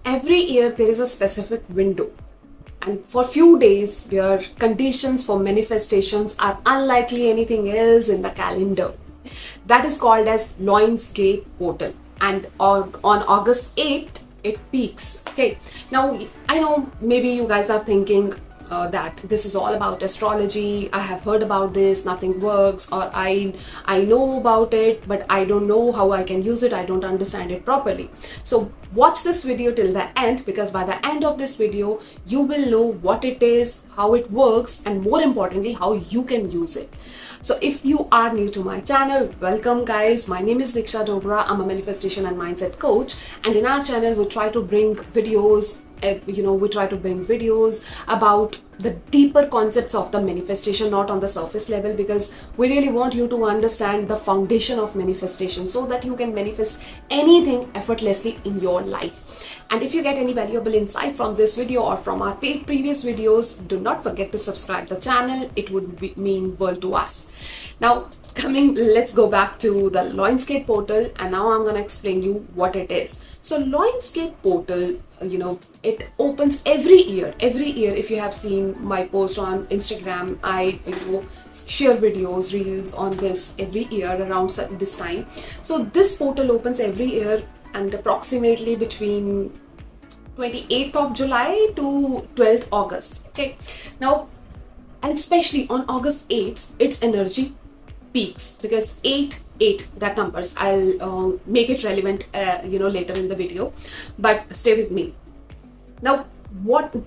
every year there is a specific window, and for few days where conditions for manifestations are unlikely anything else in the calendar. That is called as Lionsgate portal, and on August 8th it peaks. Okay, now I know maybe you guys are thinking that this is all about astrology. I have heard about this, nothing works, or I know about it, but I don't know how I can use it. I don't understand it properly. So watch this video till the end, because by the end of this video you will know what it is, how it works, and more importantly how you can use it. So if you are new to my channel, welcome guys. My name is Diksha Dogra. I'm a manifestation and mindset coach, and in our channel we try to bring videos about the deeper concepts of the manifestation, not on the surface level, because we really want you to understand the foundation of manifestation so that you can manifest anything effortlessly in your life. And if you get any valuable insight from this video or from our previous videos, do not forget to subscribe the channel. It would mean world to us. Now let's go back to the Lionsgate portal, and now I'm going to explain you what it is. So Lionsgate portal, it opens every year. If you have seen my post on Instagram, I share videos, reels on this every year around this time. So this portal opens every year, and approximately between 28th of July to 12th August. Okay, now, and especially on August 8th, its energy peaks, because 8 that numbers, I'll make it relevant later in the video, but stay with me. Now,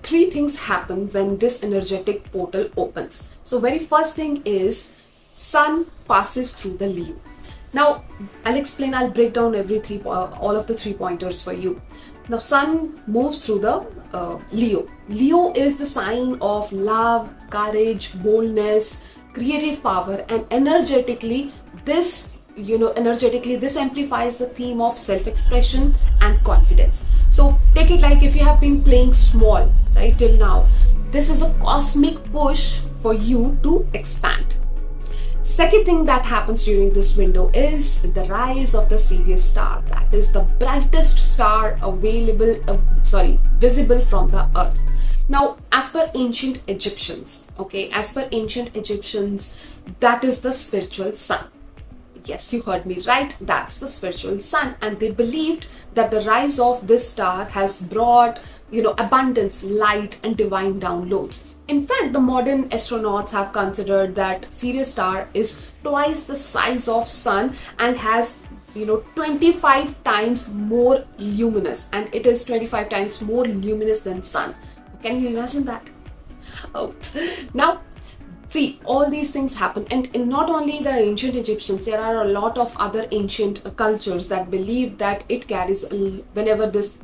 three things happen when this energetic portal opens. So very first thing is sun passes through the Leo. Now I'll break down all of the 3 pointers for you. Now sun moves through the Leo. Leo is the sign of love, courage, boldness, creative power, and energetically this amplifies the theme of self-expression and confidence. So take it like if you have been playing small right till now, this is a cosmic push for you to expand. Second thing that happens during this window is the rise of the Sirius star. That is the brightest star visible from the earth. Now, as per ancient Egyptians, that is the spiritual sun. Yes, you heard me right. That's the spiritual sun, and they believed that the rise of this star has brought, abundance, light, and divine downloads. In fact, the modern astronauts have considered that Sirius star is twice the size of sun and has 25 times more luminous, and it is 25 times more luminous than sun. Can you imagine that? Oh, now see, all these things happen, and in not only the ancient Egyptians, there are a lot of other ancient cultures that believe that it carries, whenever this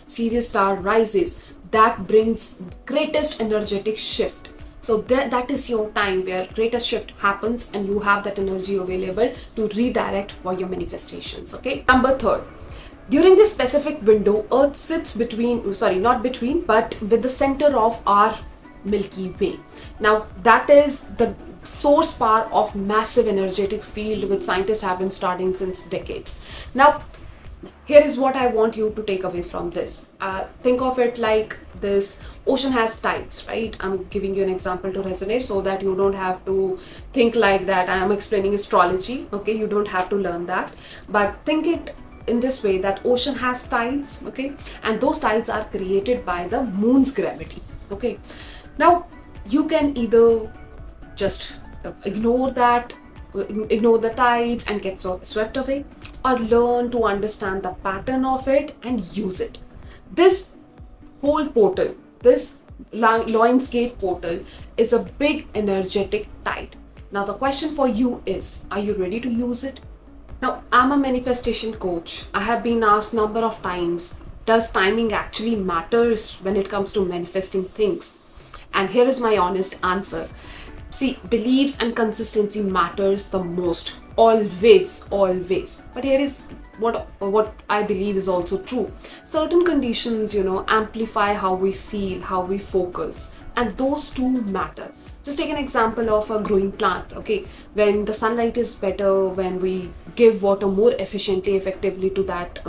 Sirius star rises, that brings greatest energetic shift. So that is your time where greatest shift happens, and you have that energy available to redirect for your manifestations. Okay, number third, during this specific window, Earth sits with the center of our Milky Way. Now that is the source power of massive energetic field which scientists have been studying since decades. Now here is what I want you to take away from this. Think of it like this ocean has tides, right? I'm giving you an example to resonate so that you don't have to think like that I am explaining astrology. Okay, you don't have to learn that, but think it in this way, that ocean has tides, okay, and those tides are created by the moon's gravity. Okay, now you can either just ignore the tides and get swept away, or learn to understand the pattern of it and use it. This whole portal, this Lionsgate portal, is a big energetic tide. Now the question for you is, are you ready to use it? Now, I'm a manifestation coach. I have been asked a number of times, does timing actually matters when it comes to manifesting things? And here is my honest answer. See, beliefs and consistency matters the most. Always. But here is what I believe is also true. Certain conditions, amplify how we feel, how we focus, and those two matter. Just take an example of a growing plant. Okay, when the sunlight is better, when we give water more efficiently, effectively to that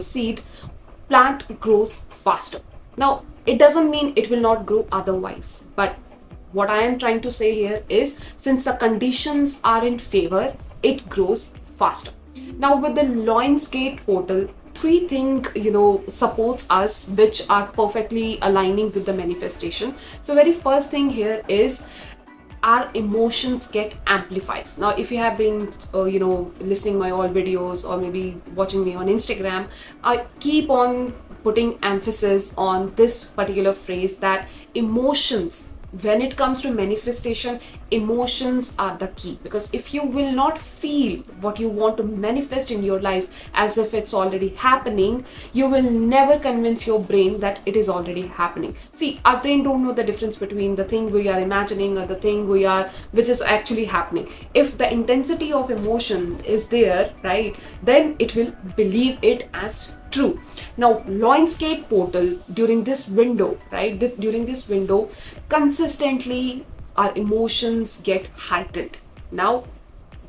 seed, plant grows faster. Now, it doesn't mean it will not grow otherwise, but what I am trying to say here is, since the conditions are in favor, it grows faster. Now, with the Lionsgate portal, three things supports us, which are perfectly aligning with the manifestation. So very first thing here is our emotions get amplified. Now, if you have been listening my all videos or maybe watching me on Instagram, I keep on putting emphasis on this particular phrase, that emotions, when it comes to manifestation, emotions are the key. Because if you will not feel what you want to manifest in your life as if it's already happening, you will never convince your brain that it is already happening. See, our brain don't know the difference between the thing we are imagining or the thing which is actually happening. If the intensity of emotion is there, right, then it will believe it as true. Now, Lionsgate portal, during this window, right, during this window, consistently our emotions get heightened. Now,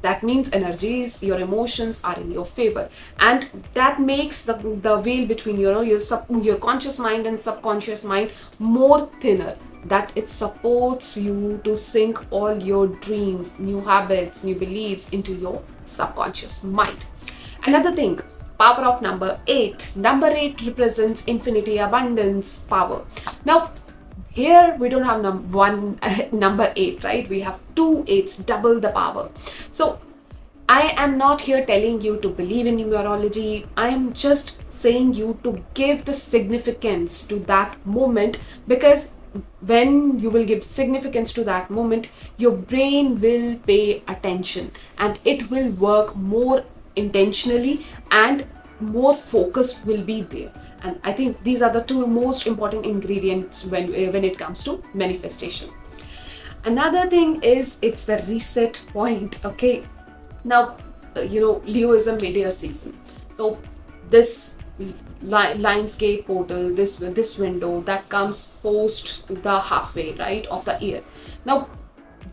that means energies, your emotions are in your favor, and that makes the veil between your conscious mind and subconscious mind more thinner, that it supports you to sink all your dreams, new habits, new beliefs into your subconscious mind. Another thing, power of number 8. Number 8 represents infinity, abundance, power. Now, here we don't have number 8, right? We have 2 8s, double the power. So I am not here telling you to believe in numerology. I am just saying you to give the significance to that moment, because when you will give significance to that moment, your brain will pay attention and it will work more intentionally and more focus will be there. And I think these are the two most important ingredients when it comes to manifestation. Another thing is, it's the reset point. Okay, now Leo is a mid-year season, so this Lionsgate portal, this window that comes post the halfway, right, of the year. Now,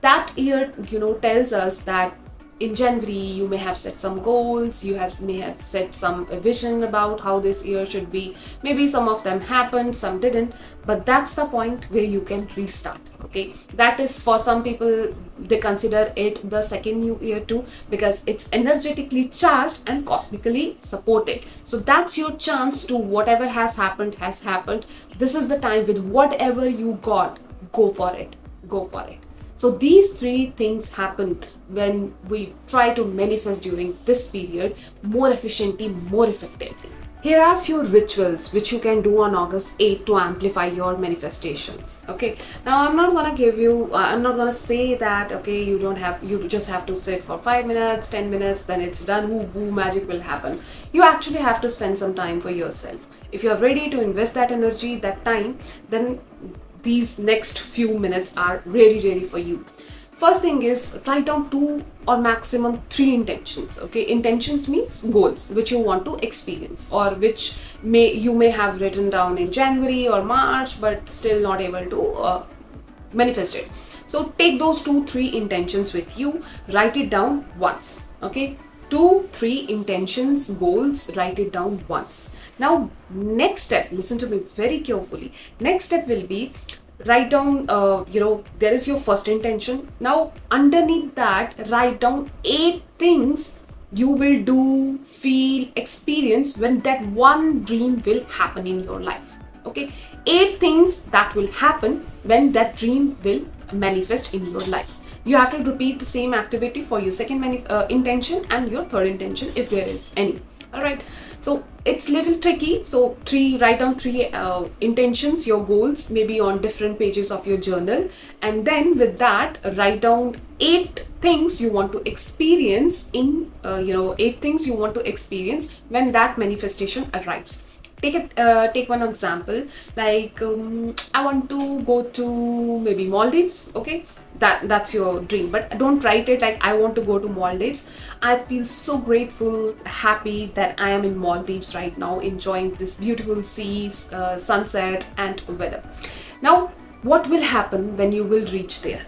that year tells us that in January, you may have set some goals, may have set some vision about how this year should be. Maybe some of them happened, some didn't, but that's the point where you can restart. Okay, that is, for some people, they consider it the second new year too, because it's energetically charged and cosmically supported. So that's your chance to, whatever has happened has happened. This is the time, with whatever you got, go for it. So these three things happen when we try to manifest during this period more efficiently, more effectively. Here are a few rituals which you can do on August 8th to amplify your manifestations. Okay, now I'm not gonna say that, okay, you just have to sit for 5 minutes, 10 minutes, then it's done, woo, magic will happen. You actually have to spend some time for yourself. If you're ready to invest that energy, that time, then these next few minutes are really for you. First thing is, write down 2 or maximum 3 intentions. Okay, intentions means goals which you want to experience, or which you may have written down in January or March but still not able to manifest it. So take those 2-3 intentions with you, write it down once. Okay, 2-3 intentions, goals, write it down once. Now, next step, listen to me very carefully. Next step will be, write down, there is your first intention. Now, underneath that, write down 8 things you will do, feel, experience when that one dream will happen in your life. Okay, 8 things that will happen when that dream will manifest in your life. You have to repeat the same activity for your second intention and your third intention, if there is any. All right, so it's little tricky. So write down 3 intentions, your goals, maybe on different pages of your journal, and then with that, write down 8 things you want to experience in 8 things you want to experience when that manifestation arrives. Take one example, like I want to go to maybe Maldives. Okay, that's your dream, but don't write it like I want to go to Maldives. I feel so grateful, happy that I am in Maldives right now, enjoying this beautiful seas, sunset and weather. Now, what will happen when you will reach there?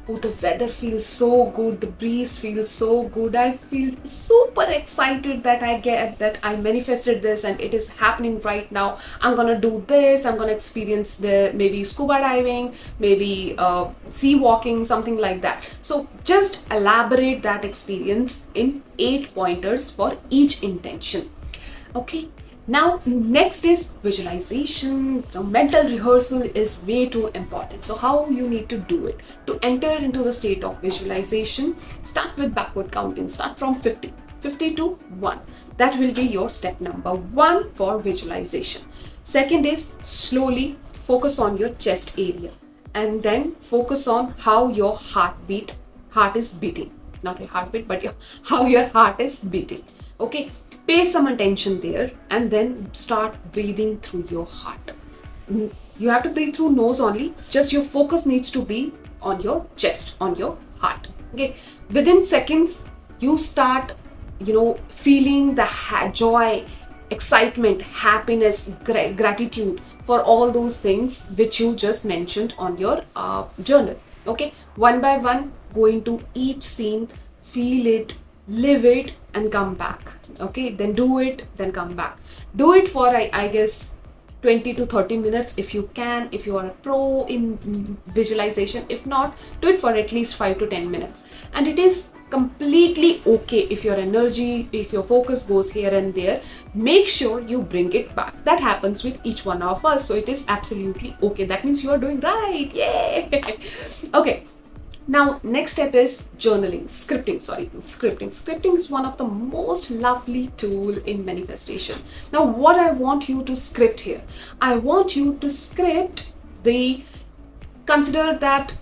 Oh, the weather feels so good, the breeze feels so good. I feel super excited that I manifested this and it is happening right now. I'm gonna do this, I'm gonna experience the maybe scuba diving, maybe sea walking, something like that. So just elaborate that experience in 8 pointers for each intention. Okay, now next is visualization. The mental rehearsal is way too important. So how you need to do it to enter into the state of visualization? Start with backward counting. Start from 50 to 1. That will be your step number 1 for visualization. Second is slowly focus on your chest area, and then focus on how your heart is beating. Not your heartbeat, but how your heart is beating. Okay, pay some attention there, and then start breathing through your heart. You have to breathe through nose only, just your focus needs to be on your chest, on your heart. Okay, within seconds you start feeling the joy, excitement, happiness, gratitude for all those things which you just mentioned on your journal. Okay, one by one, go into each scene, feel it, live it, and come back. Okay, then do it, then come back. Do it for I guess 20 to 30 minutes if you can, if you are a pro in visualization. If not, do it for at least 5 to 10 minutes. And it is completely okay if your energy, if your focus goes here and there. Make sure you bring it back. That happens with each one of us, so it is absolutely okay. That means you are doing right. Yay! Okay, now next step is journaling, scripting. Scripting is one of the most lovely tool in manifestation. Now what I want you to script here, I want you to script the, consider that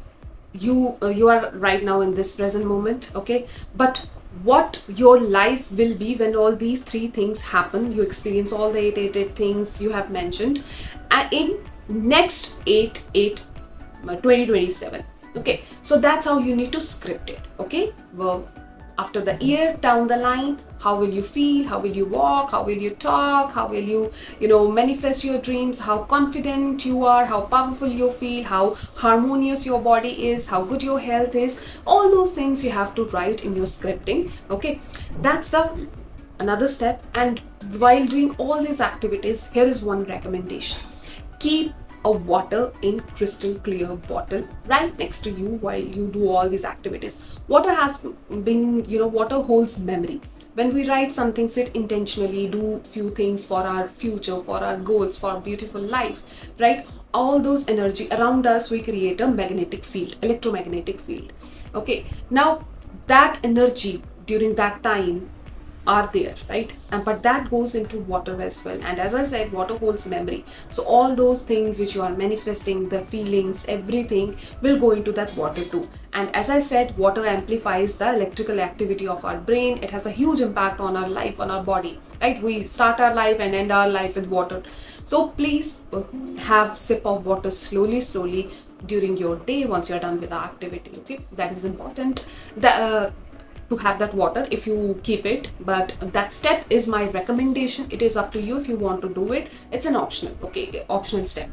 you are right now in this present moment. Okay, but what your life will be when all these 3 things happen, you experience all the eight things you have mentioned in next 2027. Okay, so that's how you need to script it. Okay, well, after the year down the line, how will you feel, how will you walk, how will you talk, how will you manifest your dreams, how confident you are, how powerful you feel, how harmonious your body is, how good your health is. All those things you have to write in your scripting. Okay, that's the another step. And while doing all these activities, here is one recommendation: keep a water in crystal clear bottle right next to you while you do all these activities. Water has been, water holds memory. When we write something, sit intentionally, do few things for our future, for our goals, for our beautiful life, right? All those energy around us, we create a magnetic field, electromagnetic field. Okay, now that energy during that time are there, right? And but that goes into water as well. And as I said, water holds memory. So all those things which you are manifesting, the feelings, everything will go into that water too. And as I said, water amplifies the electrical activity of our brain. It has a huge impact on our life, on our body, right? We start our life and end our life with water. So please have sip of water slowly during your day once you're done with the activity. Okay, that is important. To have that water if you keep it, but that step is my recommendation. It is up to you if you want to do it. It's an optional, okay, optional step.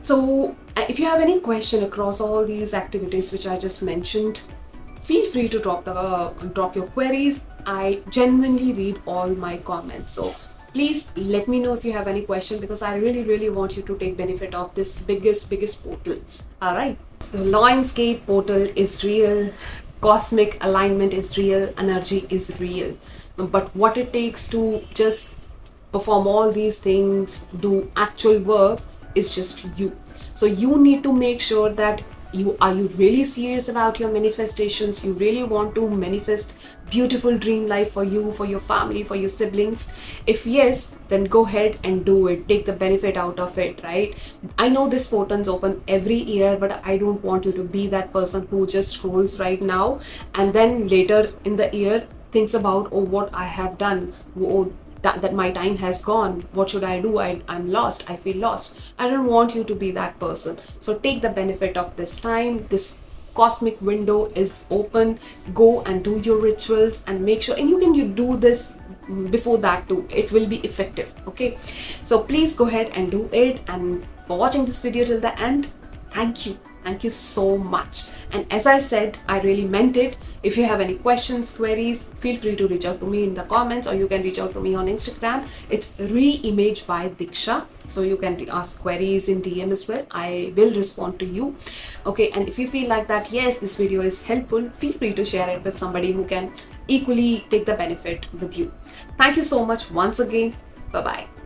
So if you have any question across all these activities which I just mentioned, feel free to drop your queries. I genuinely read all my comments, so please let me know if you have any question, because I really want you to take benefit of this biggest portal. All right, so Lionsgate portal is real, cosmic alignment is real, energy is real, but what it takes to just perform all these things, do actual work, is just you. So you need to make sure that you really serious about your manifestations. You really want to manifest beautiful dream life for you, for your family, for your siblings. If yes, then go ahead and do it. Take the benefit out of it, right? I know this portal's open every year, but I don't want you to be that person who just scrolls right now and then later in the year thinks about, oh, what I have done, oh, that my time has gone, what should I do, I'm lost, I feel lost. I don't want you to be that person. So take the benefit of this time. This cosmic window is open. Go and do your rituals and make sure, and you do this before that too. It will be effective. Okay, so please go ahead and do it. And for watching this video till the end, thank you. Thank you so much. And as I said, I really meant it. If you have any questions, queries, feel free to reach out to me in the comments, or you can reach out to me on Instagram. It's Reimage by Diksha. So you can ask queries in DM as well. I will respond to you. Okay, and if you feel like that, yes, this video is helpful, feel free to share it with somebody who can equally take the benefit with you. Thank you so much once again. Bye bye.